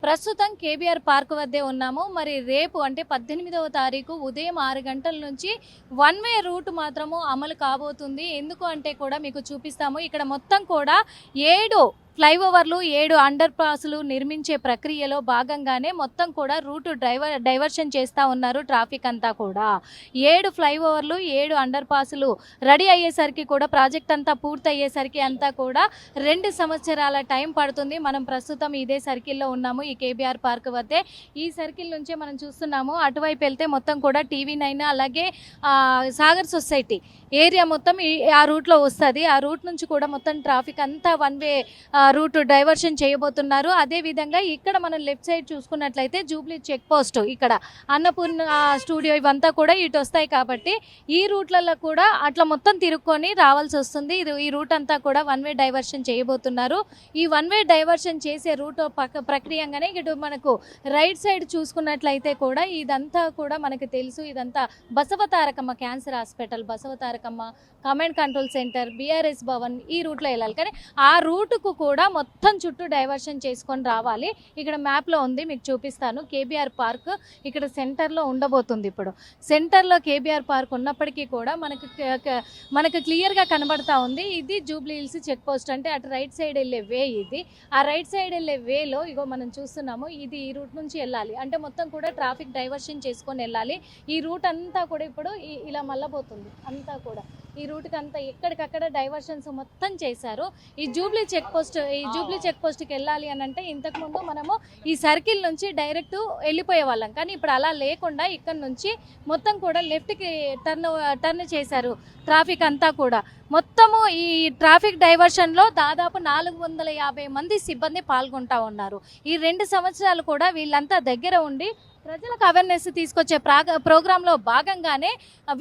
ప్రస్తుతం KBR park వద్దే ఉన్నాము. మరి రేపు అంటే 18వ తారీఖు ఉదయం 6 గంటల నుంచి వన్ వే రూట్ మాత్రము అమలు కాబోతుంది. ఎందుకు అంటే కూడా మీకు చూపిస్తాము. ఇక్కడ మొత్తం కూడా 7 ఫ్లైఓవర్లు 7 అండర్ పాస్లు నిర్మించే ప్రక్రియలో భాగంగానే మొత్తం కూడా రూటు డైవర్షన్ చేస్తూ ఉన్నారు. ట్రాఫిక్ అంతా కూడా 7 ఫ్లైఓవర్లు 7 అండర్ పాస్లు రెడీ అయ్యేసరికి కూడా ప్రాజెక్ట్ అంతా పూర్తి అయ్యేసరికి అంతా కూడా 2 సంవత్సరాల టైం పడుతుంది. మనం ప్రస్తుతం ఇదే సర్కిల్లో ఉన్నాము, ఈ కేబీఆర్ పార్క్ వద్దే. ఈ సర్కిల్ నుంచే మనం చూస్తున్నాము. అటువైపు వెళ్తే మొత్తం కూడా టీవీ9 అలాగే సాగర్ సొసైటీ ఏరియా మొత్తం ఆ రూట్లో వస్తుంది. ఆ రూట్ నుంచి కూడా మొత్తం ట్రాఫిక్ అంతా వన్ వే రూట్ డైవర్షన్ చేయబోతున్నారు. అదేవిధంగా ఇక్కడ మనం లెఫ్ట్ సైడ్ చూసుకున్నట్లయితే జూబ్లీ చెక్ పోస్ట్, ఇక్కడ అన్నపూర్ణ స్టూడియో ఇవంతా కూడా ఇటు వస్తాయి. కాబట్టి ఈ రూట్లలో కూడా అట్లా మొత్తం తిరుక్కొని రావాల్సి వస్తుంది. ఈ రూట్ అంతా కూడా వన్ వే డైవర్షన్ చేయబోతున్నారు. ఈ వన్ వే డైవర్షన్ చేసే రూట్ ప్రక్రియంగానే ఇటు మనకు రైట్ సైడ్ చూసుకున్నట్లయితే కూడా ఇదంతా కూడా మనకు తెలుసు. ఇదంతా Basavatarakamma cancer hospital, Basavatarakamma command control centre, BRS Bhavan, ఈ రూట్లో వెళ్ళాలి. కానీ ఆ రూటుకు కూడా మొత్తం చుట్టూ డైవర్షన్ చేసుకొని రావాలి. ఇక్కడ మ్యాప్లో ఉంది, మీకు చూపిస్తాను. కేబీఆర్ పార్క్ ఇక్కడ సెంటర్లో ఉండబోతుంది. ఇప్పుడు సెంటర్లో కేబీఆర్ పార్క్ ఉన్నప్పటికీ కూడా మనకు క్లియర్గా కనబడతా ఉంది. ఇది జూబ్లీ హిల్స్ చెక్ పోస్ట్, అంటే అటు రైట్ సైడ్ వెళ్ళే వే ఇది. ఆ రైట్ సైడ్ వెళ్ళే వేలో ఇగో మనం చూస్తున్నాము. ఇది ఈ రూట్ నుంచి వెళ్ళాలి, అంటే మొత్తం కూడా ట్రాఫిక్ డైవర్షన్ చేసుకొని వెళ్ళాలి. ఈ రూట్ అంతా కూడా ఇప్పుడు ఇలా మళ్ళబోతుంది. అంతా కూడా ఈ రూట్కి అంతా ఎక్కడికక్కడ డైవర్షన్స్ మొత్తం చేశారు. ఈ జూబ్లీ చెక్ పోస్ట్కి వెళ్ళాలి అని అంటే ఇంతకుముందు మనము ఈ సర్కిల్ నుంచి డైరెక్ట్ వెళ్ళిపోయే వాళ్ళం. కానీ ఇప్పుడు అలా లేకుండా ఇక్కడ నుంచి మొత్తం కూడా లెఫ్ట్కి టర్న్ చేశారు. ట్రాఫిక్ అంతా కూడా మొత్తము ఈ ట్రాఫిక్ డైవర్షన్లో దాదాపు 450 మంది సిబ్బంది పాల్గొంటా ఉన్నారు. ఈ 2 సంవత్సరాలు కూడా వీళ్ళంతా దగ్గర ఉండి ప్రజలకు అవేర్నెస్ తీసుకొచ్చే ప్రోగ్రాంలో భాగంగానే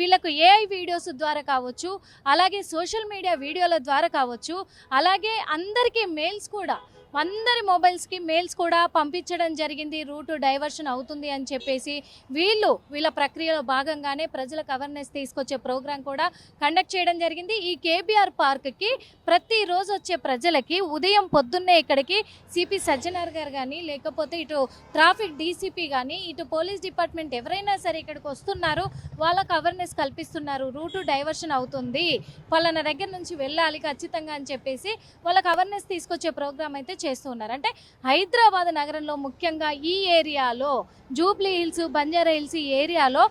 వీళ్ళకు ఏఐ వీడియోస్ ద్వారా కావచ్చు, అలాగే సోషల్ మీడియా వీడియోల ద్వారా కావచ్చు, అలాగే అందరికీ మెయిల్స్ కూడా, అందరి మొబైల్స్కి మెయిల్స్ కూడా పంపించడం జరిగింది. రూటు డైవర్షన్ అవుతుంది అని చెప్పేసి వీళ్ళ ప్రక్రియలో భాగంగానే ప్రజలకు అవేర్నెస్ తీసుకొచ్చే ప్రోగ్రాం కూడా కండక్ట్ చేయడం జరిగింది. ఈ కేబీఆర్ పార్క్కి ప్రతిరోజు వచ్చే ప్రజలకి ఉదయం పొద్దున్నే ఇక్కడికి సిపి సజ్జనార్ గారు కానీ, లేకపోతే ఇటు ట్రాఫిక్ డీసీపీ కానీ, ఇటు పోలీస్ డిపార్ట్మెంట్ ఎవరైనా సరే ఇక్కడికి వస్తున్నారు, వాళ్ళకు అవేర్నెస్ కల్పిస్తున్నారు. రూటు డైవర్షన్ అవుతుంది, పలానా దగ్గర నుంచి వెళ్ళాలి ఖచ్చితంగా అని చెప్పేసి వాళ్ళకి అవేర్నెస్ తీసుకొచ్చే ప్రోగ్రాం అయితే చేస్తూ ఉన్నారు. అంటే హైదరాబాద్ నగరంలో ముఖ్యంగా ఈ ఏరియాలో జూబ్లీ హిల్స్, బంజారా హిల్స్ ఈ ఏరియాలో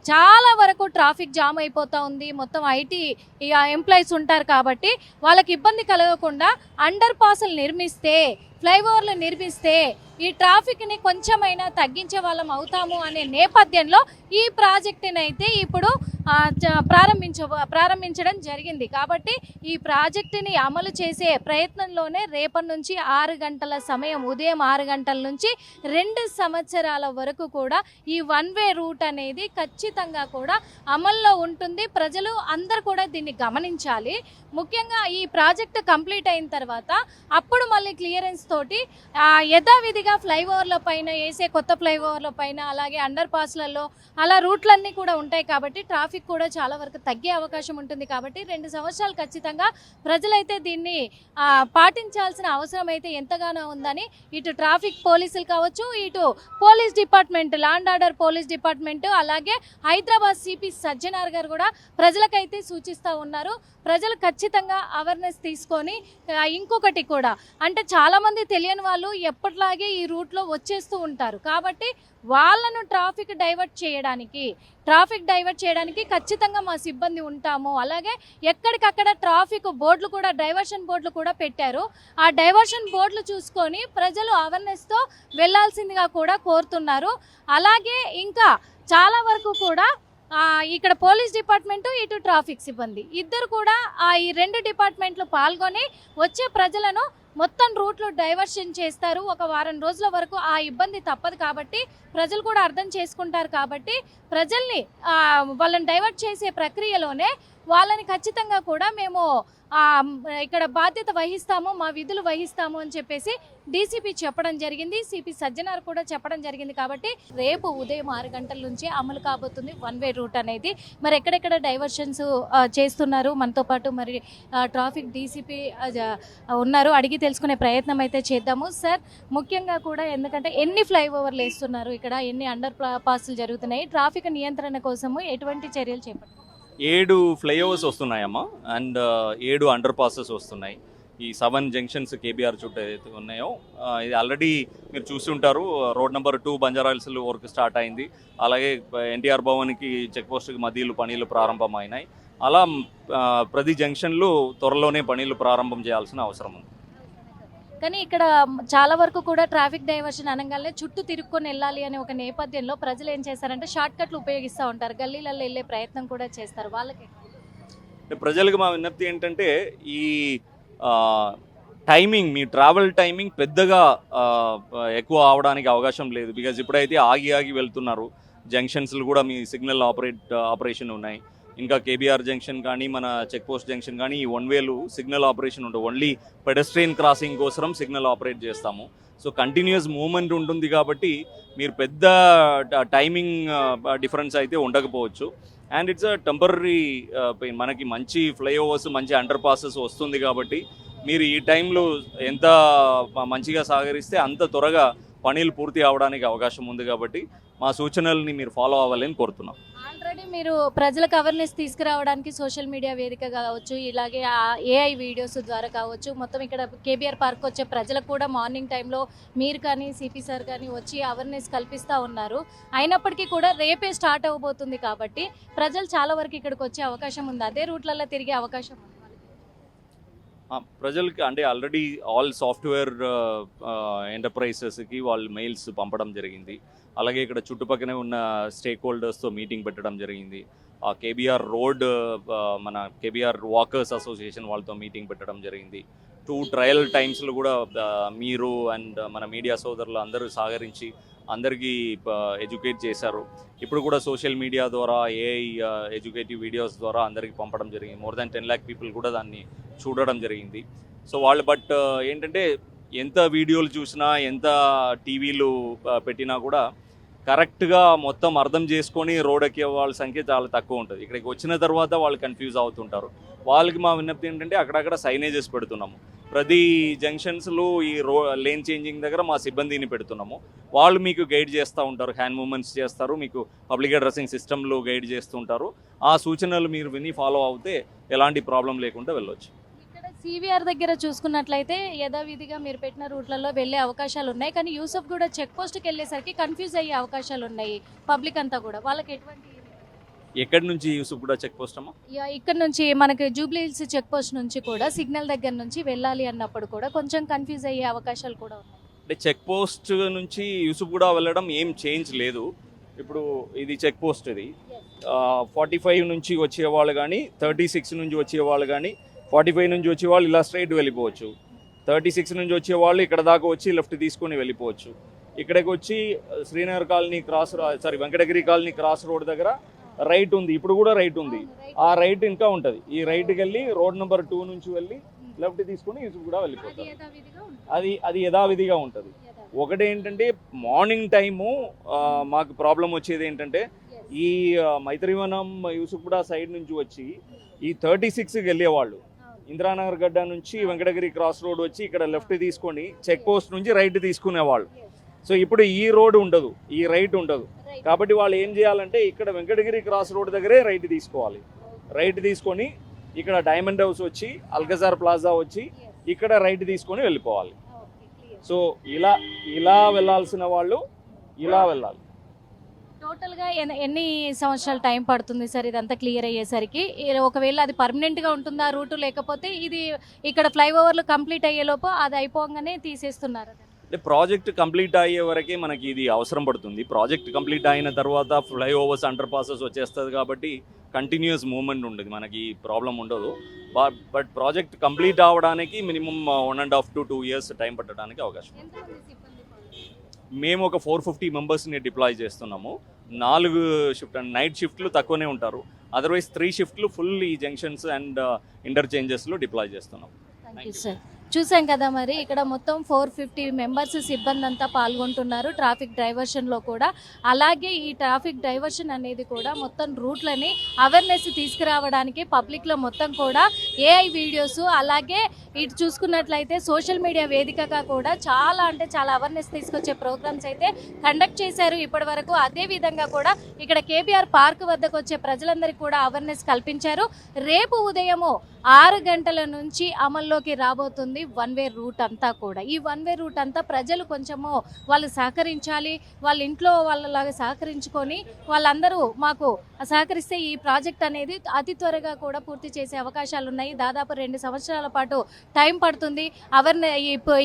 చాలా వరకు ట్రాఫిక్ జామ్ అయిపోతూ ఉంది. మొత్తం ఐటీ ఎంప్లాయీస్ ఉంటారు కాబట్టి వాళ్ళకి ఇబ్బంది కలగకుండా అండర్ పాస్లు నిర్మిస్తే, ఫ్లైఓవర్లు నిర్మిస్తే ఈ ట్రాఫిక్ని కొంచెమైనా తగ్గించే వాళ్ళం అవుతాము అనే నేపథ్యంలో ఈ ప్రాజెక్టుని అయితే ఇప్పుడు ప్రారంభించడం జరిగింది. కాబట్టి ఈ ప్రాజెక్టుని అమలు చేసే ప్రయత్నంలోనే రేపటి నుంచి 6 గంటల సమయం, ఉదయం 6 గంటల నుంచి 2 సంవత్సరాల వరకు కూడా ఈ వన్ వే రూట్ అనేది ఖచ్చితంగా కూడా అమల్లో ఉంటుంది. ప్రజలు అందరూ కూడా దీన్ని గమనించాలి. ముఖ్యంగా ఈ ప్రాజెక్టు కంప్లీట్ అయిన తర్వాత అప్పుడు మళ్ళీ క్లియరెన్స్ తోటి యథావిధిగా ఫ్లైఓవర్ల పైన వేసే కొత్త ఫ్లైఓవర్ల పైన, అలాగే అండర్ పాస్లలో అలా రూట్లన్నీ కూడా ఉంటాయి. కాబట్టి ట్రాఫిక్ కూడా చాలా వరకు తగ్గే అవకాశం ఉంటుంది. కాబట్టి 2 సంవత్సరాలు ఖచ్చితంగా ప్రజలైతే దీన్ని పాటించాల్సిన అవసరం అయితే ఎంతగానో ఉందని ఇటు ట్రాఫిక్ పోలీసులు కావచ్చు, ఇటు police department, law and order police department, అలాగే హైదరాబాద్ సిపి సజ్జనార్ గారు కూడా ప్రజలకైతే సూచిస్తూ ఉన్నారు. ప్రజలు ఖచ్చితంగా అవేర్నెస్ తీసుకొని, ఇంకొకటి కూడా అంటే చాలామంది తెలియని వాళ్ళు ఎప్పటిలాగే ఈ రూట్లో వచ్చేస్తూ ఉంటారు. కాబట్టి వాళ్ళను ట్రాఫిక్ డైవర్ట్ చేయడానికి ఖచ్చితంగా మా సిబ్బంది ఉంటాము. అలాగే ఎక్కడికక్కడ ట్రాఫిక్ బోర్డులు కూడా, డైవర్షన్ బోర్డులు కూడా పెట్టారు. ఆ డైవర్షన్ బోర్డులు చూసుకొని ప్రజలు అవేర్నెస్తో వెళ్లాల్సిందిగా కూడా కోరుతున్నారు. అలాగే ఇంకా చాలా వరకు కూడా ఇక్కడ పోలీస్ డిపార్ట్మెంటు, ఇటు ట్రాఫిక్ సిబ్బంది ఇద్దరు కూడా ఈ 2 డిపార్ట్మెంట్లు పాల్గొని వచ్చే ప్రజలను మొత్తం రూట్లు డైవర్షన్ చేస్తారు. ఒక వారం రోజుల వరకు ఆ ఇబ్బంది తప్పదు. కాబట్టి ప్రజలు కూడా అర్థం చేసుకుంటారు. కాబట్టి ప్రజల్ని వాళ్ళని డైవర్ట్ చేసే ప్రక్రియలోనే వాళ్ళని ఖచ్చితంగా కూడా మేము ఇక్కడ బాధ్యత వహిస్తాము, మా విధులు వహిస్తాము అని చెప్పేసి డీసీపీ చెప్పడం జరిగింది. సిపి సజ్జనార్ కూడా చెప్పడం జరిగింది. కాబట్టి రేపు ఉదయం 6 గంటల నుంచి అమలు కాబోతుంది 1 వే రూట్ అనేది. మరి ఎక్కడెక్కడ డైవర్షన్స్ చేస్తున్నారు, మనతో పాటు మరి ట్రాఫిక్ డీసీపీ ఉన్నారు, అడిగి తెలుసుకునే ప్రయత్నం అయితే చేద్దాము. సార్, ముఖ్యంగా కూడా ఎందుకంటే ఎన్ని ఫ్లైఓవర్లు వేస్తున్నారు ఇక్కడ, ఎన్ని అండర్ పాస్లు జరుగుతున్నాయి, ట్రాఫిక్ నియంత్రణ కోసము ఎటువంటి చర్యలు చేపట్టారు? 7 ఫ్లైఓవర్స్ వస్తున్నాయమ్మా, అండ్ 7 అండర్ పాసెస్ వస్తున్నాయి. ఈ 7 జంక్షన్స్ కేబీఆర్ చుట్టూ ఏదైతే ఉన్నాయో ఇది ఆల్రెడీ మీరు చూస్తుంటారు. రోడ్ నెంబర్ 2 బంజారాహిల్స్లో వర్క్ స్టార్ట్ అయింది. అలాగే ఎన్టీఆర్ భవన్కి చెక్ పోస్ట్కి మధ్యలో పనులు ప్రారంభమైనాయి. అలా ప్రతి జంక్షన్లో త్వరలోనే పనులు ప్రారంభం చేయాల్సిన అవసరం ఉంది. కానీ ఇక్కడ చాలా వరకు కూడా ట్రాఫిక్ డైవర్షన్ అనగానే చుట్టూ తిరుక్కొని వెళ్ళాలి అనే ఒక నేపథ్యంలో ప్రజలు ఏం చేస్తారంటే షార్ట్ కట్లు ఉపయోగిస్తూ ఉంటారు, గల్లీలలో వెళ్ళే ప్రయత్నం కూడా చేస్తారు. వాళ్ళకి ప్రజలకు మా విజ్ఞప్తి ఏంటంటే, ఈ టైమింగ్, మీ ట్రావెల్ టైమింగ్ పెద్దగా ఎక్కువ అవడానికి అవకాశం లేదు. బికాజ్ ఇప్పుడైతే ఆగి వెళ్తున్నారు. జంక్షన్స్లు కూడా మీ సిగ్నల్ ఆపరేషన్ ఉన్నాయి. ఇంకా కేబీఆర్ జంక్షన్ కానీ మన చెక్ పోస్ట్ జంక్షన్ కానీ ఈ 1 వేలు సిగ్నల్ ఆపరేషన్ ఉండవు. ఓన్లీ పెడస్ట్రియన్ క్రాసింగ్ కోసం సిగ్నల్ ఆపరేట్ చేస్తాము. సో కంటిన్యూస్ మూవ్మెంట్ ఉంటుంది కాబట్టి మీరు పెద్ద టైమింగ్ డిఫరెన్స్ అయితే ఉండకపోవచ్చు. అండ్ ఇట్స్ అ టెంపరీ, మనకి మంచి ఫ్లైఓవర్స్, మంచి అండర్ పాసెస్ వస్తుంది కాబట్టి మీరు ఈ టైంలో ఎంత మంచిగా సహకరిస్తే అంత త్వరగా పనులు పూర్తి అవడానికి అవకాశం ఉంది. కాబట్టి మా సూచనల్ని మీరు ఫాలో అవ్వాలని కోరుతున్నాం. ఆల్రెడీ మీరు ప్రజలకు అవేర్నెస్ తీసుకురావడానికి సోషల్ మీడియా వేదిక కావచ్చు, ఇలాగే ఏఐ వీడియోస్ ద్వారా కావచ్చు, మొత్తం ఇక్కడ కేబీఆర్ పార్క్ వచ్చే ప్రజలకు కూడా మార్నింగ్ టైంలో మీరు కానీ సిపి సార్ కానీ వచ్చి అవేర్నెస్ కల్పిస్తూ ఉన్నారు. అయినప్పటికీ కూడా రేపే స్టార్ట్ అవ్వబోతుంది కాబట్టి ప్రజలు చాలా వరకు ఇక్కడికి వచ్చే అవకాశం ఉంది, అదే రూట్లలో తిరిగే అవకాశం ఉంది. ప్రజలకి అంటే ఆల్రెడీ ఆల్ సాఫ్ట్వేర్ ఎంటర్ప్రైజెస్కి వాళ్ళు మెయిల్స్ పంపడం జరిగింది. అలాగే ఇక్కడ చుట్టుపక్కనే ఉన్న స్టేక్ హోల్డర్స్తో మీటింగ్ పెట్టడం జరిగింది. ఆ కేబీఆర్ రోడ్, మన కేబీఆర్ వాకర్స్ అసోసియేషన్ వాళ్ళతో మీటింగ్ పెట్టడం జరిగింది. 2 ట్రయల్ టైమ్స్లో కూడా మీరు అండ్ మన మీడియా సోదరులు అందరూ సహకరించి అందరికీ ఎడ్యుకేట్ చేశారు. ఇప్పుడు కూడా సోషల్ మీడియా ద్వారా ఏఐ ఎడ్యుకేటివ్ వీడియోస్ ద్వారా అందరికీ పంపడం జరిగింది. మోర్ దాన్ 10 lakh పీపుల్ కూడా దాన్ని చూడడం జరిగింది. సో వాళ్ళు ఏంటంటే ఎంత వీడియోలు చూసినా, ఎంత టీవీలు పెట్టినా కూడా కరెక్ట్గా మొత్తం అర్థం చేసుకొని రోడ్ ఎక్కే వాళ్ళ సంఖ్య చాలా తక్కువ ఉంటుంది. ఇక్కడికి వచ్చిన తర్వాత వాళ్ళు కన్ఫ్యూజ్ అవుతుంటారు. వాళ్ళకి మా విజ్ఞప్తి ఏంటంటే అక్కడక్కడ సైనేజెస్ పెడుతున్నాము. ప్రతి జంక్షన్స్లో ఈ లేన్ చేంజింగ్ దగ్గర మా సిబ్బందిని పెడుతున్నాము. వాళ్ళు మీకు గైడ్ చేస్తూ ఉంటారు, హ్యాండ్ మూమెంట్స్ చేస్తారు, మీకు పబ్లిక్ అడ్రసింగ్ సిస్టంలో గైడ్ చేస్తూ ఉంటారు. ఆ సూచనలు మీరు విని ఫాలో అవుతే ఎలాంటి ప్రాబ్లం లేకుండా వెళ్ళొచ్చు. సివిఆర్ దగ్గర చూసుకున్నట్లయితే యథావిధిగా మీరు పెట్టిన రూట్లలో వెళ్ళే అవకాశాలు ఉన్నాయి. కానీ యూసఫ్ కూడా చెక్ పోస్ట్కి వెళ్ళేసరికి కన్ఫ్యూజ్ అయ్యే అవకాశాలు ఉన్నాయి పబ్లిక్ అంతా కూడా. వాళ్ళకి ఎటువంటి ఎక్కడి నుంచి యూసుఫ్ కూడా చెక్ పోస్ట్ అమ్మా? ఇక్కడ నుంచి మనకి జూబ్లీ హిల్స్ చెక్ పోస్ట్ నుంచి కూడా సిగ్నల్ దగ్గర నుంచి వెళ్ళాలి అన్నప్పుడు కూడా కొంచెం కన్ఫ్యూజ్ అయ్యే అవకాశాలు కూడా ఉన్నాయి. అంటే చెక్ పోస్ట్ నుంచి యూసుఫ్ కూడా వెళ్ళడం ఏం చేంజ్ లేదు. ఇప్పుడు ఇది చెక్ పోస్ట్, ఇది 45 నుంచి వచ్చేవాళ్ళు కానీ, 36 నుంచి వచ్చేవాళ్ళు కానీ, 45 నుంచి వచ్చేవాళ్ళు ఇలా స్ట్రైట్ వెళ్ళిపోవచ్చు. 36 నుంచి వచ్చేవాళ్ళు ఇక్కడ దాకా వచ్చి లెఫ్ట్ తీసుకొని వెళ్ళిపోవచ్చు. ఇక్కడికి వచ్చి Srinagar colony Venkatagiri colony cross road దగ్గర రైట్ ఉంది, ఇప్పుడు కూడా రైట్ ఉంది. ఆ రైట్ ఇంకా ఉంటుంది. ఈ రైట్కి వెళ్ళి రోడ్ నెంబర్ 2 నుంచి వెళ్ళి లెఫ్ట్ తీసుకొని యూసుఫ్ కూడా వెళ్ళిపోతారు. అది యథావిధిగా ఉంటుంది. ఒకటి ఏంటంటే మార్నింగ్ టైము మాకు ప్రాబ్లం వచ్చేది ఏంటంటే, ఈ మైత్రివనం యూసుఫ్ కూడా సైడ్ నుంచి వచ్చి ఈ 36కి వెళ్ళేవాళ్ళు ఇందిరానగర్ గడ్డ నుంచి వెంకటగిరి క్రాస్ రోడ్ వచ్చి ఇక్కడ లెఫ్ట్ తీసుకొని చెక్ పోస్ట్ నుంచి రైట్ తీసుకునేవాళ్ళు. సో ఇప్పుడు ఈ రోడ్ ఉండదు, ఈ రైట్ ఉండదు. కాబట్టి వాళ్ళు ఏం చేయాలంటే ఇక్కడ వెంకటగిరి క్రాస్ రోడ్ దగ్గరే రైట్ తీసుకోవాలి. రైట్ తీసుకొని ఇక్కడ డైమండ్ హౌస్ వచ్చి అల్కజార్ ప్లాజా వచ్చి ఇక్కడ రైట్ తీసుకొని వెళ్ళిపోవాలి. సో ఇలా వెళ్ళాల్సిన వాళ్ళు ఇలా వెళ్ళాలి. టోటల్గా ఎన్ని సంవత్సరాలు టైం పడుతుంది సార్ ఇదంతా క్లియర్ అయ్యేసరికి? ఒకవేళ అది పర్మనెంట్గా ఉంటుందా రూటు, లేకపోతే ఇది ఇక్కడ ఫ్లైఓవర్లు కంప్లీట్ అయ్యేలోపు అది అయిపోగానే తీసేస్తున్నారు? అంటే ప్రాజెక్ట్ కంప్లీట్ అయ్యే వరకే మనకి ఇది అవసరం పడుతుంది. ప్రాజెక్ట్ కంప్లీట్ అయిన తర్వాత ఫ్లైఓవర్స్, అండర్ పాసెస్ వచ్చేస్తుంది కాబట్టి కంటిన్యూస్ మూవ్మెంట్ ఉంటుంది, మనకి ప్రాబ్లం ఉండదు. బట్ ప్రాజెక్ట్ కంప్లీట్ అవ్వడానికి మినిమం 1.5 to 2 years టైం పట్టడానికి అవకాశం. మేము ఒక 450 మెంబర్స్ని డిప్లాయ్ చేస్తున్నాము. 4 షిఫ్ట్, నైట్ షిఫ్ట్లు తక్కువనే ఉంటారు. అదర్వైజ్ 3 షిఫ్ట్లు ఫుల్ ఈ జంక్షన్స్ అండ్ ఇంటర్చేంజెస్లో డిప్లాయ్ చేస్తున్నాం. Thank you sir. చూసాం కదా మరి ఇక్కడ మొత్తం 450 మెంబర్స్ సిబ్బంది అంతా పాల్గొంటున్నారు ట్రాఫిక్ డైవర్షన్లో కూడా. అలాగే ఈ ట్రాఫిక్ డైవర్షన్ అనేది కూడా మొత్తం రూట్లని అవేర్నెస్ తీసుకురావడానికి పబ్లిక్లో మొత్తం కూడా ఏఐ వీడియోస్, అలాగే ఇటు చూసుకున్నట్లయితే సోషల్ మీడియా వేదికగా కూడా చాలా అంటే చాలా అవేర్నెస్ తీసుకొచ్చే ప్రోగ్రామ్స్ అయితే కండక్ట్ చేశారు ఇప్పటి వరకు. అదేవిధంగా కూడా ఇక్కడ కేబీఆర్ పార్క్ వద్దకు వచ్చే ప్రజలందరికీ కూడా అవేర్నెస్ కల్పించారు. రేపు ఉదయము 6 గంటల నుంచి అమల్లోకి రాబోతుంది వన్ వే రూట్ అంతా కూడా. ఈ వన్ వే రూట్ అంతా ప్రజలు కొంచెము వాళ్ళు సహకరించాలి, వాళ్ళ ఇంట్లో వాళ్ళలాగా సహకరించుకొని వాళ్ళందరూ మాకు సహకరిస్తే ఈ ప్రాజెక్ట్ అనేది అతి త్వరగా కూడా పూర్తి చేసే అవకాశాలు ఉన్నాయి. దాదాపు 2 సంవత్సరాల పాటు టైం పడుతుంది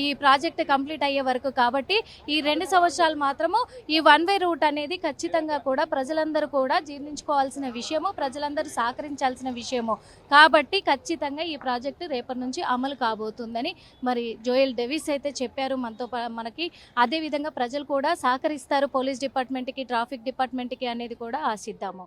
ఈ ప్రాజెక్ట్ కంప్లీట్ అయ్యే వరకు. కాబట్టి ఈ 2 సంవత్సరాలు మాత్రము ఈ వన్ వే రూట్ అనేది ఖచ్చితంగా కూడా ప్రజలందరూ కూడా జీర్ణించుకోవాల్సిన విషయము, ప్రజలందరూ సహకరించాల్సిన విషయము. కాబట్టి ఖచ్చితంగా ఈ ప్రాజెక్టు రేపటి నుంచి అమలు కాబోతుందని మరి జోయల్ డేవిస్ అయితే చెప్పారు మనకి. అదేవిధంగా ప్రజలు కూడా సహకరిస్తారు పోలీస్ డిపార్ట్మెంట్కి, ట్రాఫిక్ డిపార్ట్మెంట్కి అనేది కూడా ఆశిద్దాము.